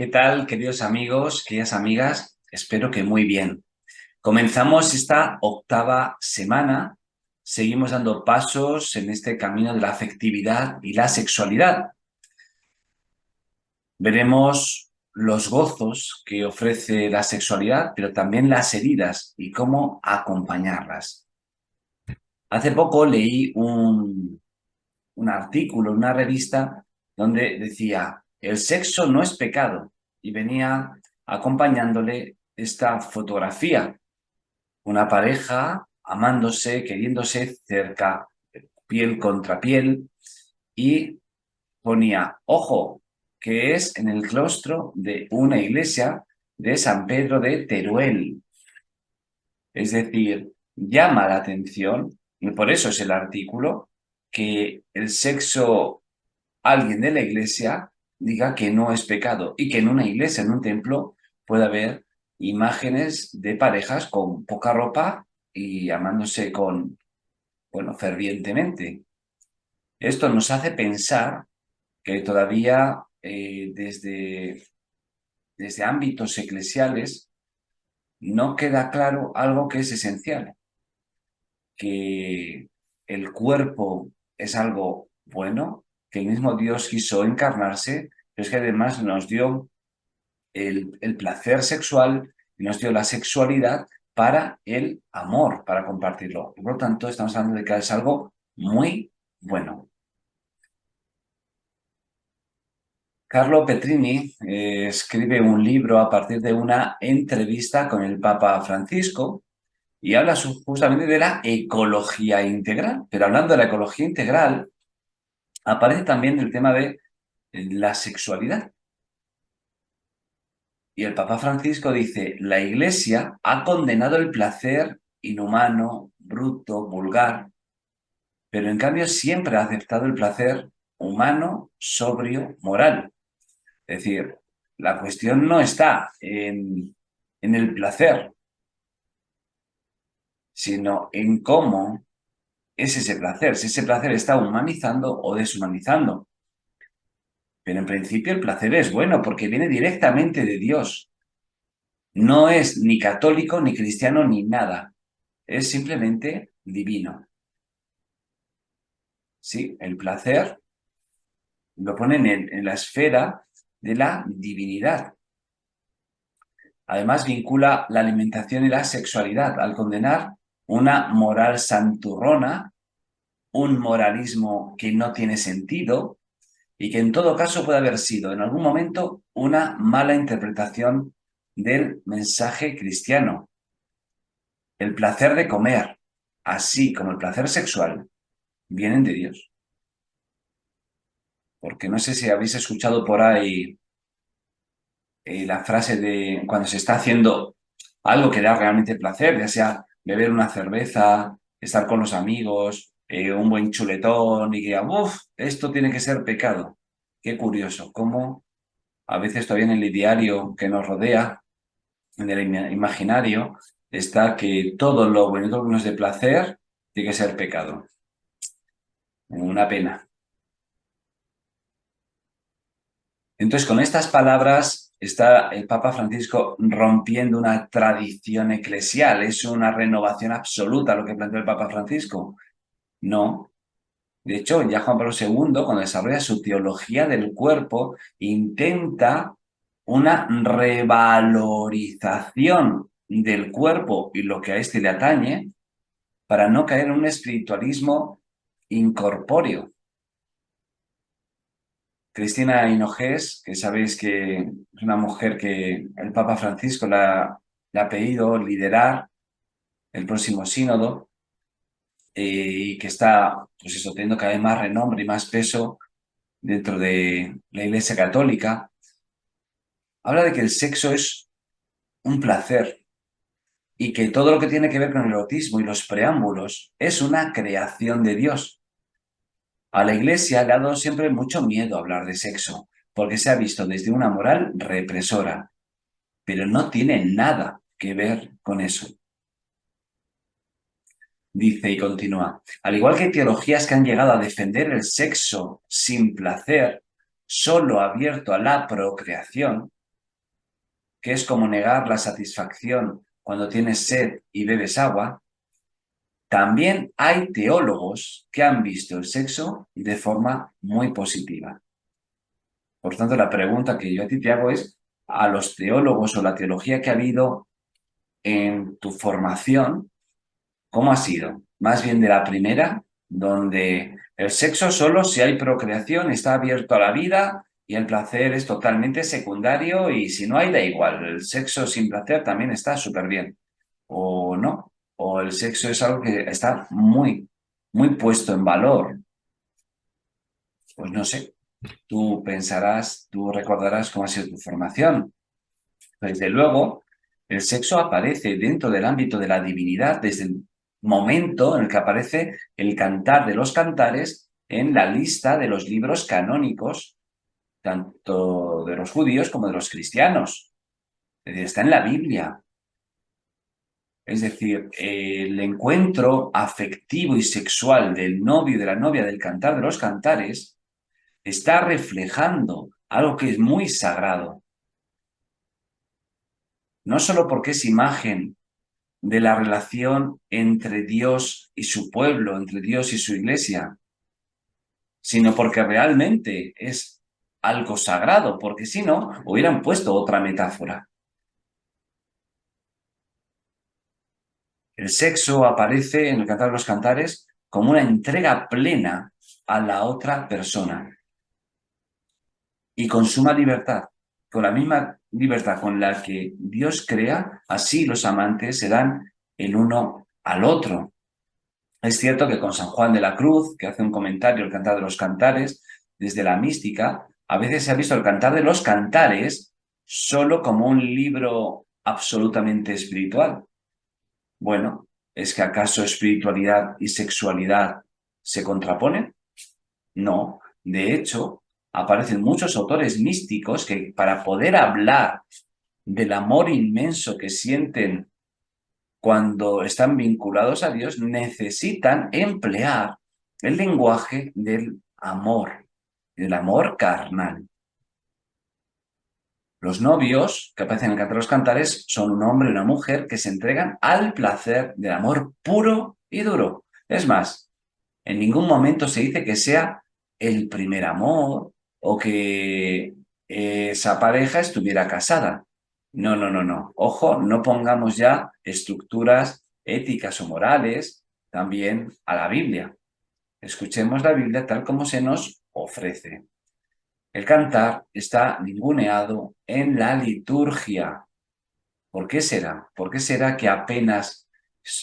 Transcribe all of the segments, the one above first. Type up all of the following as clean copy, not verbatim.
¿Qué tal, queridos amigos, queridas amigas? Espero que muy bien. Comenzamos esta octava semana. Seguimos dando pasos en este camino de la afectividad y la sexualidad. Veremos los gozos que ofrece la sexualidad, pero también las heridas y cómo acompañarlas. Hace poco leí un artículo en una revista donde decía, el sexo no es pecado, y venía acompañándole esta fotografía, una pareja amándose, queriéndose cerca, piel contra piel, y ponía, ojo, que es en el claustro de una iglesia de San Pedro de Teruel. Es decir, llama la atención, y por eso es el artículo, que el sexo alguien de la iglesia diga que no es pecado y que en una iglesia, en un templo, puede haber imágenes de parejas con poca ropa y amándose fervientemente. Esto nos hace pensar que todavía desde ámbitos eclesiales no queda claro algo que es esencial, que el cuerpo es algo bueno, que el mismo Dios quiso encarnarse, pero es que además nos dio el placer sexual y nos dio la sexualidad para el amor, para compartirlo. Y por lo tanto, estamos hablando de que es algo muy bueno. Carlo Petrini escribe un libro a partir de una entrevista con el Papa Francisco y habla justamente de la ecología integral. Pero hablando de la ecología integral, aparece también el tema de la sexualidad. Y el Papa Francisco dice, la Iglesia ha condenado el placer inhumano, bruto, vulgar, pero en cambio siempre ha aceptado el placer humano, sobrio, moral. Es decir, la cuestión no está en el placer, sino en cómo es ese placer, si ese placer está humanizando o deshumanizando. Pero en principio el placer es bueno porque viene directamente de Dios. No es ni católico, ni cristiano, ni nada. Es simplemente divino. Sí, el placer lo ponen en la esfera de la divinidad. Además, vincula la alimentación y la sexualidad al condenar una moral santurrona, un moralismo que no tiene sentido y que en todo caso puede haber sido en algún momento una mala interpretación del mensaje cristiano. El placer de comer, así como el placer sexual, vienen de Dios. Porque no sé si habéis escuchado por ahí la frase de cuando se está haciendo algo que da realmente placer, ya sea beber una cerveza, estar con los amigos, un buen chuletón y que, uff, esto tiene que ser pecado. Qué curioso, cómo a veces todavía en el ideario que nos rodea, en el imaginario, está que todo lo bueno y todo lo que nos dé placer tiene que ser pecado. Una pena. Entonces, con estas palabras está el Papa Francisco rompiendo una tradición eclesial. ¿Es una renovación absoluta lo que planteó el Papa Francisco? No. De hecho, ya Juan Pablo II, cuando desarrolla su teología del cuerpo, intenta una revalorización del cuerpo y lo que a este le atañe para no caer en un espiritualismo incorpóreo. Cristina Hinojés, que sabéis que es una mujer que el Papa Francisco le ha pedido liderar el próximo sínodo y que está, pues eso, teniendo cada vez más renombre y más peso dentro de la Iglesia Católica, habla de que el sexo es un placer y que todo lo que tiene que ver con el erotismo y los preámbulos es una creación de Dios. A la Iglesia le ha dado siempre mucho miedo hablar de sexo, porque se ha visto desde una moral represora, pero no tiene nada que ver con eso. Dice y continúa, al igual que teologías que han llegado a defender el sexo sin placer, solo abierto a la procreación, que es como negar la satisfacción cuando tienes sed y bebes agua, también hay teólogos que han visto el sexo de forma muy positiva. Por tanto, la pregunta que yo a ti te hago es, a los teólogos o la teología que ha habido en tu formación, ¿cómo ha sido? Más bien de la primera, donde el sexo solo si hay procreación está abierto a la vida y el placer es totalmente secundario y si no hay da igual, el sexo sin placer también está súper bien. O no, o el sexo es algo que está muy, muy puesto en valor. Pues no sé, tú pensarás, tú recordarás cómo ha sido tu formación. Desde luego, el sexo aparece dentro del ámbito de la divinidad desde el momento en el que aparece el Cantar de los Cantares en la lista de los libros canónicos, tanto de los judíos como de los cristianos. Es decir, está en la Biblia. Es decir, el encuentro afectivo y sexual del novio y de la novia del Cantar de los Cantares está reflejando algo que es muy sagrado. No solo porque es imagen de la relación entre Dios y su pueblo, entre Dios y su iglesia, sino porque realmente es algo sagrado, porque si no, hubieran puesto otra metáfora. El sexo aparece en el Cantar de los Cantares como una entrega plena a la otra persona y con suma libertad, con la misma libertad con la que Dios crea, así los amantes se dan el uno al otro. Es cierto que con San Juan de la Cruz, que hace un comentario el Cantar de los Cantares, desde la mística, a veces se ha visto el Cantar de los Cantares solo como un libro absolutamente espiritual. Bueno, ¿es que acaso espiritualidad y sexualidad se contraponen? No. De hecho, aparecen muchos autores místicos que para poder hablar del amor inmenso que sienten cuando están vinculados a Dios, necesitan emplear el lenguaje del amor carnal. Los novios que aparecen en el Cantar de los Cantares son un hombre y una mujer que se entregan al placer del amor puro y duro. Es más, en ningún momento se dice que sea el primer amor o que esa pareja estuviera casada. No, no, no, no. Ojo, no pongamos ya estructuras éticas o morales también a la Biblia. Escuchemos la Biblia tal como se nos ofrece. El cantar está ninguneado en la liturgia. ¿Por qué será? ¿Por qué será que apenas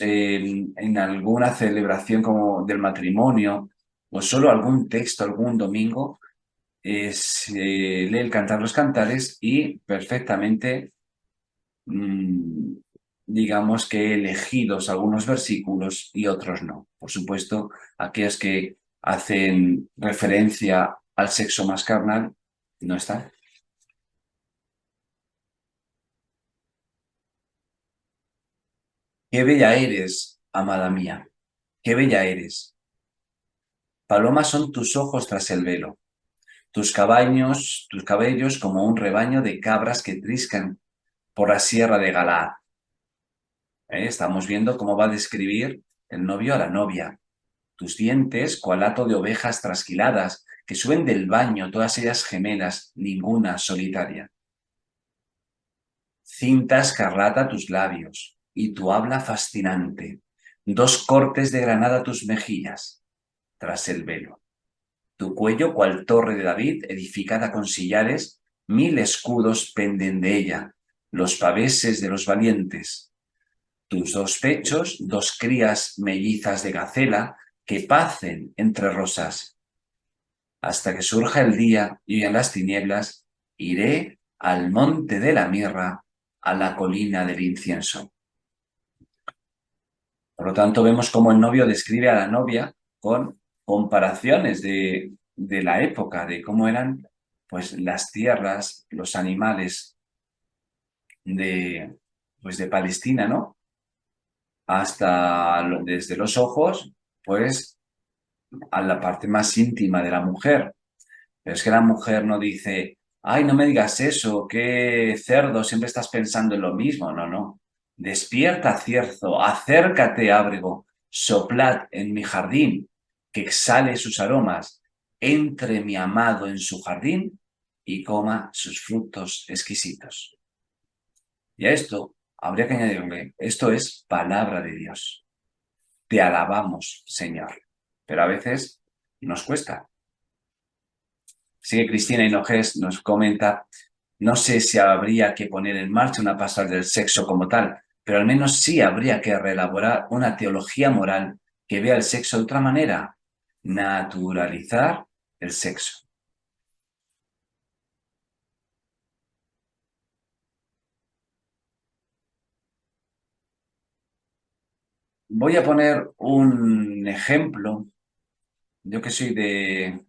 en alguna celebración como del matrimonio o solo algún texto algún domingo se lee el Cantar de los Cantares y perfectamente, mm, digamos que elegidos algunos versículos y otros no? Por supuesto, aquellos que hacen referencia al sexo más carnal no están. Qué bella eres, amada mía, qué bella eres. Palomas son tus ojos tras el velo, tus cabellos como un rebaño de cabras que triscan por la sierra de Galaad. Estamos viendo cómo va a describir el novio a la novia. Tus dientes, cual hato de ovejas trasquiladas, que suben del baño, todas ellas gemelas, ninguna solitaria. Cinta escarlata tus labios, y tu habla fascinante. Dos cortes de granada tus mejillas, tras el velo. Tu cuello, cual torre de David, edificada con sillares, 1000 escudos penden de ella, los paveses de los valientes. Tus dos pechos, dos crías mellizas de gacela, que pacen entre rosas. Hasta que surja el día y en las tinieblas, iré al monte de la mirra, a la colina del incienso. Por lo tanto, vemos cómo el novio describe a la novia con comparaciones de la época, de cómo eran pues, las tierras, los animales de Palestina, ¿no? Desde los ojos, pues, a la parte más íntima de la mujer. Pero es que la mujer no dice, Ay, no me digas eso, qué cerdo, siempre estás pensando en lo mismo. No, no. Despierta, cierzo, acércate, ábrego, soplad en mi jardín, que exhale sus aromas, entre mi amado en su jardín y coma sus frutos exquisitos. Y a esto habría que añadirle, esto es palabra de Dios. Te alabamos, Señor. Pero a veces nos cuesta. Sigue Cristina Hinojés, nos comenta, no sé si habría que poner en marcha una pastoral del sexo como tal, pero al menos sí habría que reelaborar una teología moral que vea el sexo de otra manera, naturalizar el sexo. Voy a poner un ejemplo, yo que soy de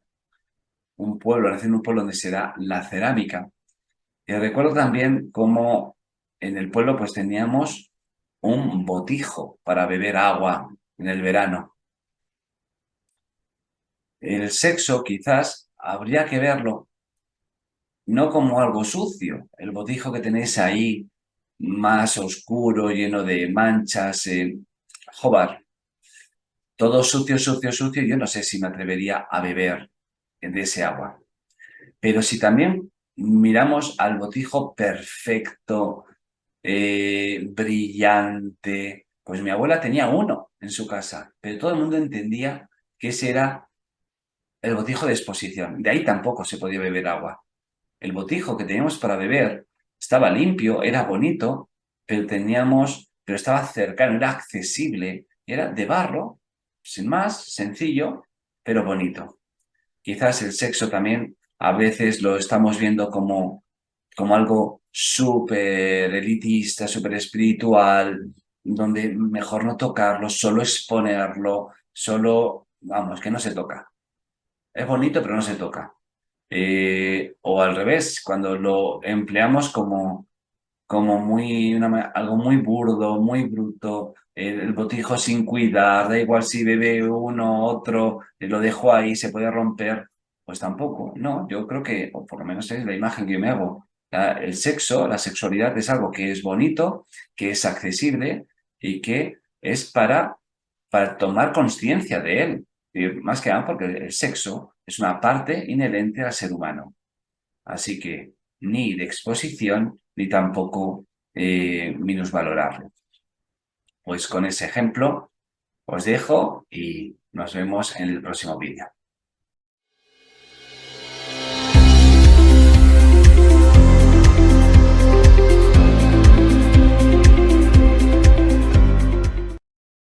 un pueblo, nací en un pueblo donde se da la cerámica, y recuerdo también cómo en el pueblo pues teníamos un botijo para beber agua en el verano. El sexo quizás habría que verlo no como algo sucio, el botijo que tenéis ahí más oscuro, lleno de manchas, jobar, todo sucio, sucio, sucio, yo no sé si me atrevería a beber de ese agua. Pero si también miramos al botijo perfecto, brillante, pues mi abuela tenía uno en su casa, pero todo el mundo entendía que ese era el botijo de exposición. De ahí tampoco se podía beber agua. El botijo que teníamos para beber estaba limpio, era bonito, pero estaba cercano, era accesible, era de barro, sin más, sencillo, pero bonito. Quizás el sexo también a veces lo estamos viendo como algo súper elitista, súper espiritual, donde mejor no tocarlo, solo exponerlo, solo, vamos, que no se toca. Es bonito, pero no se toca. O al revés, cuando lo empleamos como algo muy burdo, muy bruto, el botijo sin cuidar, da igual si bebe uno, otro, lo dejo ahí, se puede romper, pues tampoco. No, yo creo que, o por lo menos es la imagen que yo me hago. El sexo, la sexualidad es algo que es bonito, que es accesible y que es para tomar conciencia de él. Y más que nada porque el sexo es una parte inherente al ser humano. Así que ni de exposición ni tampoco minusvalorarlo. Pues con ese ejemplo os dejo y nos vemos en el próximo vídeo.